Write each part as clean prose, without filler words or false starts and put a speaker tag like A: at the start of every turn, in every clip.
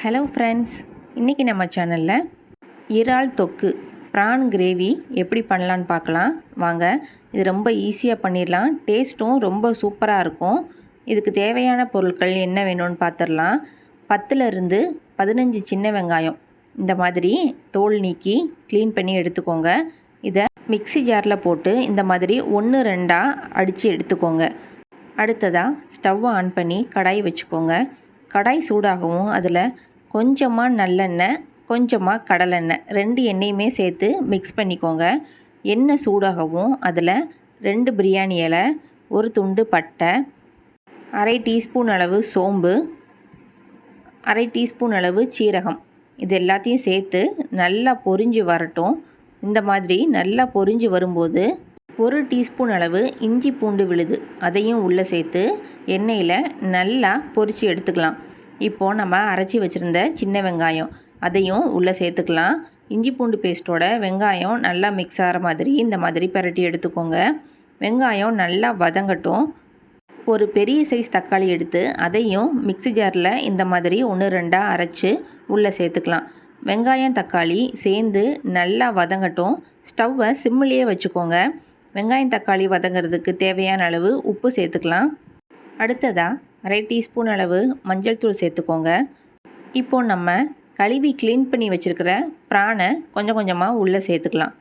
A: Hello friends, இன்றைக்கி நம்ம சேனலில் இறால் தொக்கு ப்ரான் கிரேவி எப்படி பண்ணலான்னு பார்க்கலாம் வாங்க. இது ரொம்ப ஈஸியாக பண்ணிடலாம், டேஸ்ட்டும் ரொம்ப சூப்பராக இருக்கும். இதுக்கு தேவையான பொருட்கள் என்ன வேணும்னு பார்த்துடலாம். 10லிருந்து 15 சின்ன வெங்காயம் இந்த மாதிரி தோல் நீக்கி க்ளீன் பண்ணி எடுத்துக்கோங்க. இதை மிக்ஸி ஜாரில் போட்டு இந்த மாதிரி 1-2 அடித்து எடுத்துக்கோங்க. அடுத்ததாக ஸ்டவ் ஆன் பண்ணி கடாய் வச்சுக்கோங்க. கடாய் சூடாகவும் அதில் கொஞ்சமாக நல்லெண்ணெய், கொஞ்சமாக கடலெண்ணெய் 2 எண்ணெயுமே சேர்த்து மிக்ஸ் பண்ணிக்கோங்க. எண்ணெய் சூடாகவும் அதில் 2 பிரியாணி இலை, 1 துண்டு பட்டை, 1/2 டீஸ்பூன் அளவு சோம்பு, 1/2 டீஸ்பூன் அளவு சீரகம் இது எல்லாத்தையும் சேர்த்து நல்லா பொரிஞ்சு வரட்டும். இந்த மாதிரி நல்லா பொரிஞ்சு வரும்போது 1 டீஸ்பூன் அளவு இஞ்சி பூண்டு விழுது அதையும் உள்ளே சேர்த்து எண்ணெயில் நல்லா பொரித்து எடுத்துக்கலாம். இப்போது நம்ம அரைச்சி வச்சுருந்த சின்ன வெங்காயம் அதையும் உள்ளே சேர்த்துக்கலாம். இஞ்சி பூண்டு பேஸ்ட்டோட வெங்காயம் நல்லா மிக்ஸ் ஆகிற மாதிரி இந்த மாதிரி பரட்டி எடுத்துக்கோங்க. வெங்காயம் நல்லா வதங்கட்டும். ஒரு பெரிய சைஸ் தக்காளி எடுத்து அதையும் மிக்ஸி ஜாரில் இந்த மாதிரி 1-2 அரைச்சி உள்ளே சேர்த்துக்கலாம். வெங்காயம் தக்காளி சேர்ந்து நல்லா வதங்கட்டும். ஸ்டவ்வை சிம்மிலேயே வச்சுக்கோங்க. வெங்காயம் தக்காளி வதங்கிறதுக்கு தேவையான அளவு உப்பு சேர்த்துக்கலாம். அடுத்ததாக 1/2 டீஸ்பூன் அளவு மஞ்சள் தூள் சேர்த்துக்கோங்க. இப்போது நம்ம கழுவி க்ளீன் பண்ணி வச்சுருக்கிற ப்ரானை கொஞ்சம் கொஞ்சமாக உள்ளே சேர்த்துக்கலாம்.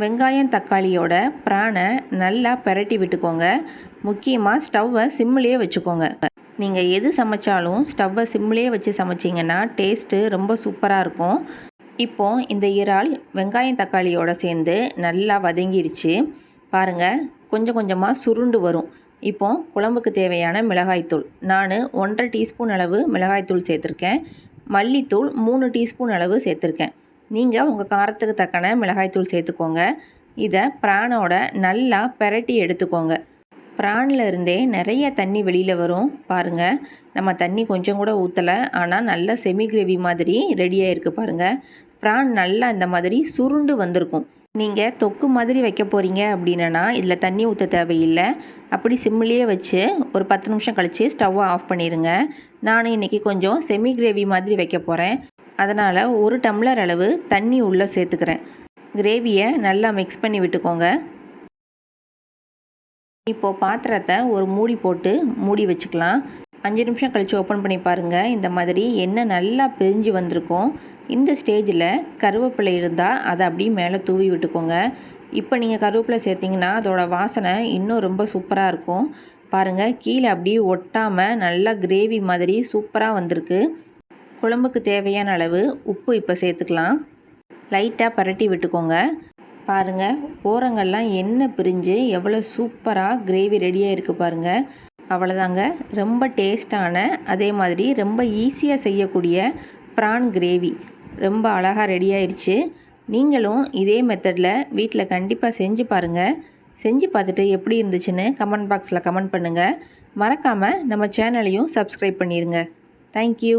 A: வெங்காயம் தக்காளியோட ப்ரானை நல்லா பரட்டி விட்டுக்கோங்க. முக்கியமாக ஸ்டவ்வை சிம்மிலேயே வச்சுக்கோங்க. நீங்கள் எது சமைச்சாலும் ஸ்டவ்வை சிம்மிலேயே வச்சு சமைச்சிங்கன்னா டேஸ்ட்டு ரொம்ப சூப்பராக இருக்கும். இப்போது இந்த இறால் வெங்காயம் தக்காளியோடு சேர்ந்து நல்லா வதங்கிருச்சு பாருங்கள். கொஞ்சம் கொஞ்சமாக சுருண்டு வரும். இப்போது குழம்புக்கு தேவையான மிளகாய்த்தூள் நான் 1/2 டீஸ்பூன் அளவு மிளகாய்த்தூள் சேர்த்துருக்கேன். மல்லித்தூள் 3 டீஸ்பூன் அளவு சேர்த்துருக்கேன். நீங்கள் உங்கள் காரத்துக்கு தக்கன மிளகாய்த்தூள் சேர்த்துக்கோங்க. இதை ப்ரானோட நல்லா பரட்டி எடுத்துக்கோங்க. ப்ரானில் இருந்தே நிறைய தண்ணி வெளியில் வரும் பாருங்கள். நம்ம தண்ணி கொஞ்சம் கூட ஊற்றலை, ஆனால் நல்லா செமி கிரேவி மாதிரி ரெடியாக இருக்குது பாருங்கள். ப்ரான் நல்லா இந்த மாதிரி சுருண்டு வந்திருக்கும். நீங்கள் தொக்கு மாதிரி வைக்க போகிறீங்க அப்படின்னா இதில் தண்ணி ஊற்ற தேவையில்லை. அப்படி சிம்மிலேயே வச்சு ஒரு 10 நிமிஷம் கழித்து ஸ்டவ்வை ஆஃப் பண்ணிடுங்க. நான் இன்றைக்கி கொஞ்சம் செமி கிரேவி மாதிரி வைக்க போகிறேன். அதனால் 1 டம்ளர் அளவு தண்ணி உள்ளே சேர்த்துக்கிறேன். கிரேவியை நல்லா மிக்ஸ் பண்ணி விட்டுக்கோங்க. இப்போது பாத்திரத்தை ஒரு மூடி போட்டு மூடி வச்சுக்கலாம். 5 நிமிஷம் கழித்து ஓப்பன் பண்ணி பாருங்கள். இந்த மாதிரி எண்ணெய் நல்லா பிரிஞ்சு வந்திருக்கும். இந்த ஸ்டேஜில் கருவேப்பிலை இருந்தால் அதை அப்படியே மேலே தூவி விட்டுக்கோங்க. இப்போ நீங்கள் கருவேப்பிலை சேர்த்திங்கன்னா அதோட வாசனை இன்னும் ரொம்ப சூப்பராக இருக்கும். பாருங்கள், கீழே அப்படியே ஒட்டாமல் நல்லா கிரேவி மாதிரி சூப்பராக வந்திருக்கு. குழம்புக்கு தேவையான அளவு உப்பு இப்போ சேர்த்துக்கலாம். லைட்டாக பரட்டி விட்டுக்கோங்க. பாருங்கள், ஓரங்கள்லாம் எண்ணெய் பிரிஞ்சு எவ்வளோ சூப்பராக கிரேவி ரெடியாக இருக்குது பாருங்கள். அவ்வளோதாங்க, ரொம்ப டேஸ்டான அதே மாதிரி ரொம்ப ஈஸியாக செய்யக்கூடிய ப்ரான் கிரேவி ரொம்ப அழகாக ரெடி ஆயிடுச்சு. நீங்களும் இதே மெத்தடில் வீட்டில் கண்டிப்பாக செஞ்சு பாருங்கள். செஞ்சு பார்த்துட்டு எப்படி இருந்துச்சுன்னு கமெண்ட் பாக்ஸில் கமெண்ட் பண்ணுங்கள். மறக்காமல் நம்ம சேனலையும் சப்ஸ்கிரைப் பண்ணிடுங்க. தேங்க்யூ.